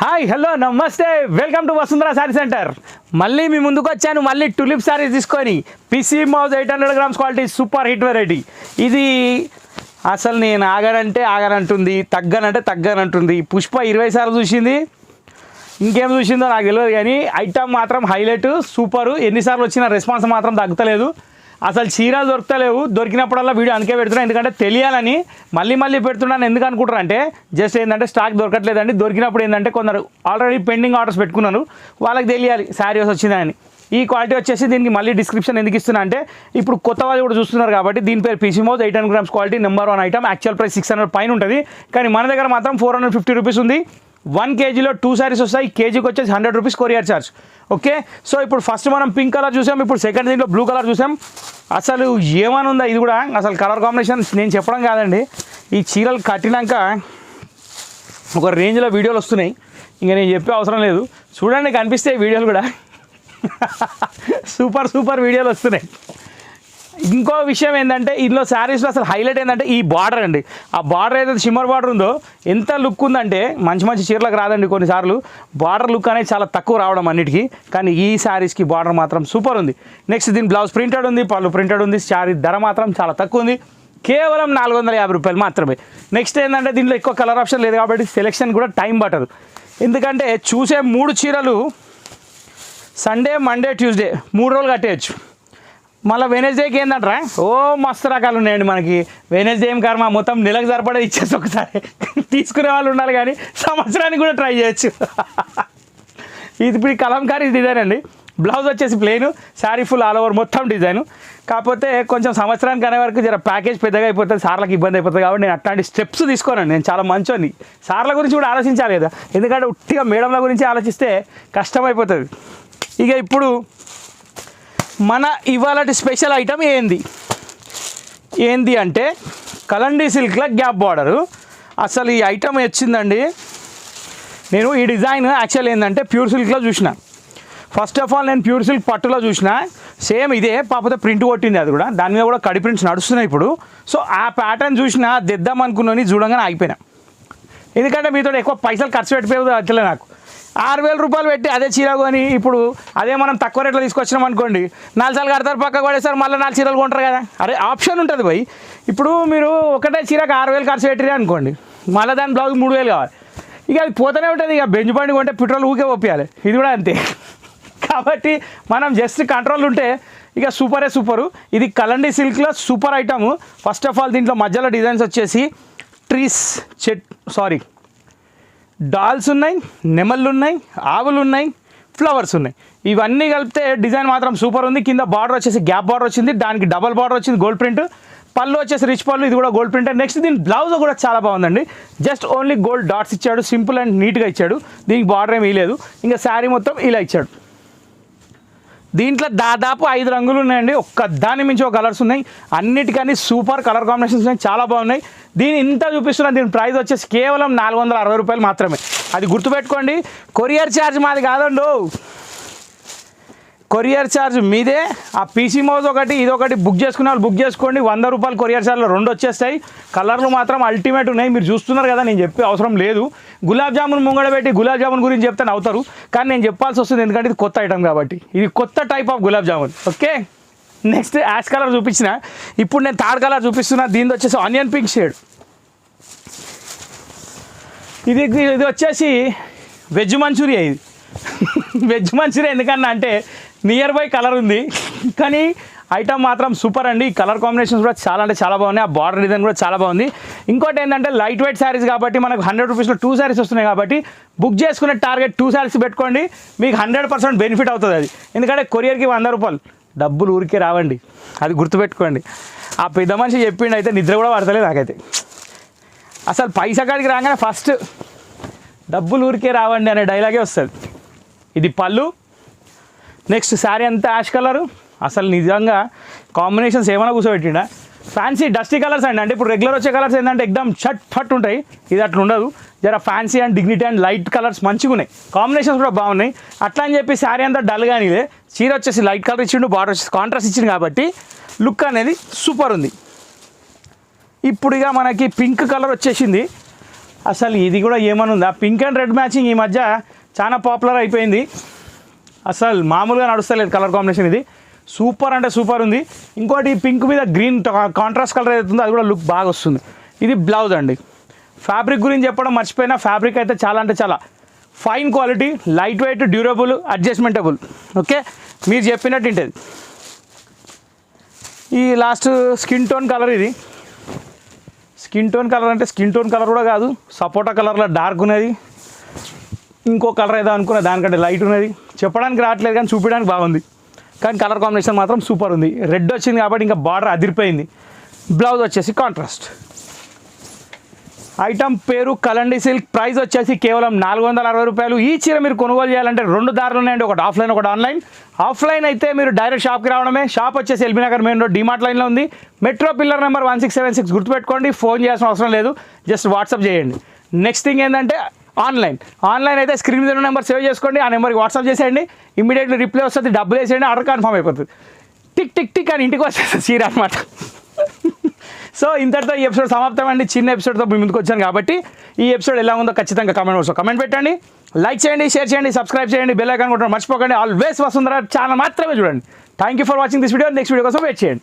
Hi hello నమస్తే welcome to Vasundhara sari centre. మళ్ళీ మీ ముందుకు వచ్చాను, మళ్ళీ టులిప్ శారీస్ తీసుకొని. పీసీ మౌజ్ 800 grams quality super hit variety. ఇది అసలు నేను ఆగనంటుంది, తగ్గనంటుంది. పుష్ప 20 సార్లు చూసింది, ఇంకేం చూసిందో నాకు తెలియదు, కానీ ఐటమ్ మాత్రం హైలైట్ సూపరు. ఎన్నిసార్లు వచ్చిన రెస్పాన్స్ మాత్రం తగ్గలేదు. అసలు చీరలు దొరుకుతలేవు, దొరికినప్పుడల్లా వీడియో అందుకే పెడుతున్నా, ఎందుకంటే తెలియాలని. మళ్ళీ పెడుతున్నాను ఎందుకు అనుకుంటారు అంటే, జస్ట్ ఏంటంటే స్టాక్ దొరకట్లేదండి. దొరికినప్పుడు ఏంటంటే కొందరు ఆల్రెడీ పెండింగ్ ఆర్డర్స్ పెట్టుకున్నారు, వాళ్ళకి తెలియాలి శారీ వచ్చిందని. ఈ క్వాలిటీ వచ్చేసి దీనికి మళ్ళీ డిస్క్రిప్షన్ ఎందుకు ఇస్తున్నా అంటే, ఇప్పుడు కొత్త వాళ్ళు కూడా చూస్తున్నారు కాబట్టి. దీని పేరు పీసీ మౌజ్ 800 grams quality number 1 item. Actual price 600 పైన ఉంటుంది, కానీ మన దగ్గర మాత్రం 450 రూపీస్ ఉంది. 1 kgలో 2 శారీస్ వస్తాయి. కేజీకి వచ్చేసి 100 rupees courier charge. Okay, so ఇప్పుడు ఫస్ట్ మనం పింక్ కలర్ చూసాం, ఇప్పుడు సెకండ్ దీంట్లో బ్లూ కలర్ చూసాం. అసలు ఏమని ఉందా ఇది కూడా, అసలు కలర్ కాంబినేషన్ నేను చెప్పడం కాదండి, ఈ చీరలు కట్టినాక ఒక రేంజ్లో వీడియోలు వస్తున్నాయి, ఇంకా నేను చెప్పే అవసరం లేదు. చూడండి, కనిపిస్తాయి వీడియోలు కూడా. సూపర్ వీడియోలు వస్తున్నాయి. ఇంకో విషయం ఏంటంటే, ఇందులో శారీస్లో అసలు హైలైట్ ఏంటంటే ఈ బార్డర్ అండి. ఆ బార్డర్ ఏదైతే షిమ్మర్ బార్డర్ ఉందో ఎంత లుక్ ఉందంటే, మంచి చీరలకు రాదండి కొన్నిసార్లు బార్డర్ లుక్ అనేది చాలా తక్కువ రావడం అన్నిటికీ, కానీ ఈ శారీస్కి బార్డర్ మాత్రం సూపర్ ఉంది. నెక్స్ట్ దీని బ్లౌజ్ ప్రింటెడ్ ఉంది, పళ్ళు ప్రింటెడ్ ఉంది. శారీ ధర మాత్రం చాలా తక్కువ ఉంది, కేవలం 450 రూపాయలు మాత్రమే. నెక్స్ట్ ఏంటంటే, దీంట్లో ఎక్కువ కలర్ ఆప్షన్ లేదు కాబట్టి సెలెక్షన్ కూడా టైం పట్టదు. ఎందుకంటే చూసే 3 చీరలు సండే, మండే, ట్యూస్డే 3 రోజులు కట్టేయచ్చు. మళ్ళీ వెనస్డేకి ఏంటంటారా, మస్తు రకాలు ఉన్నాయండి మనకి. వెనస్డే ఏం కర్మ, మొత్తం నెలకు సరిపడే ఇచ్చేసి ఒకసారి తీసుకునే వాళ్ళు ఉండాలి, కానీ సంవత్సరానికి కూడా ట్రై చేయొచ్చు. ఇది ఇప్పుడు కలంకారీ డిజైన్ అండి. బ్లౌజ్ వచ్చేసి plain, sari full all over మొత్తం డిజైన్. కాకపోతే కొంచెం సంవత్సరానికి అనే వరకు జర ప్యాకేజ్ పెద్దగా అయిపోతుంది, సార్లకు ఇబ్బంది అయిపోతుంది. కాబట్టి నేను అట్లాంటి స్టెప్స్ తీసుకోనండి. నేను చాలా మంచోని, సార్ల గురించి కూడా ఆలోచించాలి కదా, ఎందుకంటే ఉట్టిగా మేడంల గురించి ఆలోచిస్తే కష్టమైపోతుంది. ఇక ఇప్పుడు మన ఇవాళ స్పెషల్ ఐటమ్ ఏంది అంటే కలండీ సిల్క్లో గ్యాప్ బార్డరు. అసలు ఈ ఐటమ్ వచ్చిందండి, నేను ఈ డిజైన్ యాక్చువల్ ఏంటంటే ప్యూర్ సిల్క్లో చూసిన. ఫస్ట్ ఆఫ్ ఆల్ నేను ప్యూర్ సిల్క్ పట్టులో చూసిన, సేమ్ ఇదే, కాకపోతే ప్రింట్ కొట్టింది అది కూడా. దాని మీద కూడా కడి ప్రింట్స్ నడుస్తున్నాయి ఇప్పుడు. సో ఆ ప్యాటర్న్ చూసిన తెద్దాం అనుకున్నాను, చూడంగానే ఆగిపోయినా. ఎందుకంటే మీతో ఎక్కువ పైసలు ఖర్చు పెట్టిపోయేది అట్లే. నాకు 6000 రూపాయలు పెట్టి అదే చీర కొని ఇప్పుడు అదే మనం తక్కువ రేట్లో తీసుకొచ్చినాం అనుకోండి, 4 సార్లు కడతారు, పక్క పడేస్తారు, మళ్ళీ 4 చీరలు కొంటారు కదా. అరే ఆప్షన్ ఉంటుంది భయ్. ఇప్పుడు మీరు ఒకటే చీరకు 6000 ఖర్చు పెట్టిరే అనుకోండి, మళ్ళీ దాని బ్లౌజ్ 3000 కావాలి. ఇక అది పోతూనే ఉంటుంది. ఇక బెంచ్ బండి కొంటే పెట్రోల్ ఊకే ఒప్పియాలి, ఇది కూడా అంతే. కాబట్టి మనం జస్ట్ కంట్రోల్ ఉంటే ఇక సూపరు. ఇది కలండీ సిల్క్లో super item. First of all దీంట్లో మధ్యలో డిజైన్స్ వచ్చేసి డాల్స్ ఉన్నాయి, నెమళ్ళు ఉన్నాయి, ఆవులు ఉన్నాయి, ఫ్లవర్స్ ఉన్నాయి. ఇవన్నీ కలిపితే డిజైన్ మాత్రం సూపర్ ఉంది. కింద బార్డర్ వచ్చేసి గ్యాప్ బార్డర్ వచ్చింది, దానికి డబల్ బార్డర్ వచ్చింది గోల్డ్ ప్రింట్. పళ్ళు వచ్చేసి రిచ్ పళ్ళు, ఇది కూడా గోల్డ్ ప్రింట్. నెక్స్ట్ దీని బ్లౌజ్ కూడా చాలా బాగుందండి. జస్ట్ ఓన్లీ గోల్డ్ డాట్స్ ఇచ్చాడు, సింపుల్ అండ్ నీట్గా ఇచ్చాడు. దీనికి బార్డర్ ఏమీ లేదు. ఇంకా శారీ మొత్తం ఇలా ఇచ్చాడు. దీంట్లో దాదాపు 5 రంగులు ఉన్నాయండి, ఒక్క దాని మించి ఒక కలర్స్ ఉన్నాయి. అన్నిటికన్నీ సూపర్ కలర్ కాంబినేషన్స్ ఉన్నాయి, చాలా బాగున్నాయి. దీని ఇంత చూపిస్తున్నా, దీని ప్రైస్ వచ్చేసి కేవలం 460 రూపాయలు మాత్రమే. అది గుర్తుపెట్టుకోండి. కొరియర్ ఛార్జ్ మాది కాదండి, కొరియర్ ఛార్జ్ మీదే. ఆ పీసీ మౌజ్ ఒకటి, ఇదొకటి బుక్ చేసుకునే వాళ్ళు బుక్ చేసుకోండి. 100 రూపాయలు కొరియర్ ఛార్జ్లో 2 వచ్చేస్తాయి. కలర్లు మాత్రం అల్టిమేట్ ఉన్నాయి, మీరు చూస్తున్నారు కదా, నేను చెప్పే అవసరం లేదు. గులాబ్ జామున్ ముంగడ పెట్టి గులాబ్ జామున్ గురించి చెప్తే అవుతారు, కానీ నేను చెప్పాల్సి వస్తుంది, ఎందుకంటే ఇది కొత్త ఐటమ్ కాబట్టి. ఇది కొత్త type of gulab jamun. Okay, next ash colour చూపించిన, ఇప్పుడు నేను థర్డ్ కలర్ చూపిస్తున్నా. దీని వచ్చేసి ఆనియన్ పింక్ షేడ్. ఇది వచ్చేసి వెజ్ మంచూరియా. ఇది వెజ్ మంచూరియా ఎందుకన్నా అంటే నియర్ బై కలర్ ఉంది, కానీ ఐటమ్ మాత్రం సూపర్ అండి. కలర్ కాంబినేషన్స్ కూడా చాలా బాగున్నాయి. ఆ బార్డర్ డిజైన్ కూడా చాలా బాగుంది. ఇంకోటి ఏంటంటే లైట్ వెయిట్ శారీస్ కాబట్టి మనకు 100 రూపీస్లో 2 శారీస్ వస్తున్నాయి కాబట్టి బుక్ చేసుకునే టార్గెట్ 2 శారీస్ పెట్టుకోండి, మీకు 100% బెనిఫిట్ అవుతుంది అది. ఎందుకంటే కొరియర్కి 100 రూపాయలు డబ్బులు ఊరికే రావండి, అది గుర్తుపెట్టుకోండి. ఆ పెద్ద మనిషి చెప్పిండు, అయితే నిద్ర కూడా పడతలేదు నాకైతే. అసలు పైసా కాడికి రాగానే ఫస్ట్ డబ్బులు ఊరికే రావండి అనే డైలాగే వస్తుంది. ఇది పళ్ళు. నెక్స్ట్ శారీ అంతా యాష్ కలరు. అసలు నిజంగా కాంబినేషన్స్ ఏమైనా కూర్చోబెట్టిండా. ఫ్యాన్సీ డస్టీ కలర్స్ అండి. అంటే ఇప్పుడు రెగ్యులర్ వచ్చే కలర్స్ ఏంటంటే ఎక్దమ్ షట్ ఫట్ ఉంటాయి, ఇది అట్లా ఉండదు. జర fancy and dignity and light colours మంచిగా ఉన్నాయి, కాంబినేషన్స్ కూడా బాగున్నాయి. అట్లా అని చెప్పి శారీ అంతా డల్ కానీ చీర వచ్చేసి లైట్ కలర్ ఇచ్చిండు, బార్డర్ వచ్చేసి కాంట్రాస్ట్ ఇచ్చిండు, కాబట్టి లుక్ అనేది సూపర్ ఉంది. ఇప్పుడు ఇక మనకి పింక్ కలర్ వచ్చేసింది. అసలు ఇది కూడా ఏమని ఉందా, పింక్ అండ్ రెడ్ మ్యాచింగ్ ఈ మధ్య చాలా పాపులర్ అయిపోయింది. అసలు మామూలుగా నడుస్తలేదు కలర్ కాంబినేషన్. ఇది సూపర్ అంటే సూపర్ ఉంది. ఇంకోటి పింక్ మీద గ్రీన్ కాంట్రాస్ట్ కలర్ అవుతుందో అది కూడా లుక్ బాగా వస్తుంది. ఇది బ్లౌజ్ అండి. ఫ్యాబ్రిక్ గురించి చెప్పడం మర్చిపోయినా, ఫ్యాబ్రిక్ అయితే చాలా అంటే చాలా fine quality, light weight, durable, adjustable. Okay, మీరు చెప్పినట్టు ఉంటుంది. ఈ లాస్ట్ స్కిన్ టోన్ కలర్. ఇది స్కిన్ టోన్ కలర్ అంటే స్కిన్ టోన్ కలర్ కూడా కాదు, సపోటా కలర్లో డార్క్ ఉన్నది. ఇంకో కలర్ ఏదో అనుకున్నా దానికంటే లైట్ ఉన్నది. చెప్పడానికి రావట్లేదు కానీ చూపించడానికి బాగుంది. కానీ కలర్ కాంబినేషన్ మాత్రం సూపర్ ఉంది. రెడ్ వచ్చింది కాబట్టి ఇంకా బార్డర్ అదిరిపోయింది. బ్లౌజ్ వచ్చేసి కాంట్రాస్ట్. ఐటమ్ పేరు కలండి సిల్క్. ప్రైస్ వచ్చేసి కేవలం 460 రూపాయలు. ఈ చీర మీరు కొనుగోలు చేయాలంటే 2 దారులు ఉన్నాయండి, ఒకటి ఆఫ్లైన్ ఒకటి ఆన్లైన్. ఆఫ్లైన్ అయితే మీరు డైరెక్ట్ షాప్కి రావడమే. షాప్ వచ్చేసి LB Nagar main road DMart లైన్లో ఉంది. మెట్రో పిల్లర్ నెంబర్ 1676 గుర్తుపెట్టుకోండి. ఫోన్ చేయాల్సిన అవసరం లేదు, జస్ట్ వాట్సాప్ చేయండి. నెక్స్ట్ థింగ్ ఏంటంటే ఆన్లైన్ అయితే స్క్రీన్ మీద నెంబర్ సేవ్ చేసుకోండి. ఆ నెంబర్కి వాట్సాప్ చేసేయండి, ఇమీడియట్లీ రిప్లై వస్తుంది, డబ్బులు వేసేయండి, ఆర్డర్ కన్ఫర్మ్ అయిపోతుంది. టిక్ టిక్ టిక్ అని ఇంటికి వచ్చేస్తుంది చీర అనమాట. సో ఇంతటితో ఈ ఎపిసోడ్ సమాప్తం అండి. చిన్న ఎపిసోడ్తో మీ ముందుకు వచ్చాను కాబట్టి ఈ ఎపిసోడ్ ఎలా ఉందో ఖచ్చితంగా కమెంట్ పెట్టండి, లైక్ చేయండి, షేర్ చేయండి, సబ్స్క్రైబ్ చేయండి, బెల్ ఐకాన్ కొట్టడం మర్చిపోకండి. ఆల్వేస్ వసుంధర ఛానల్ మాత్రమే చూడండి. Thank you for watching this video. Next video కోసం వెయిట్ చేయండి.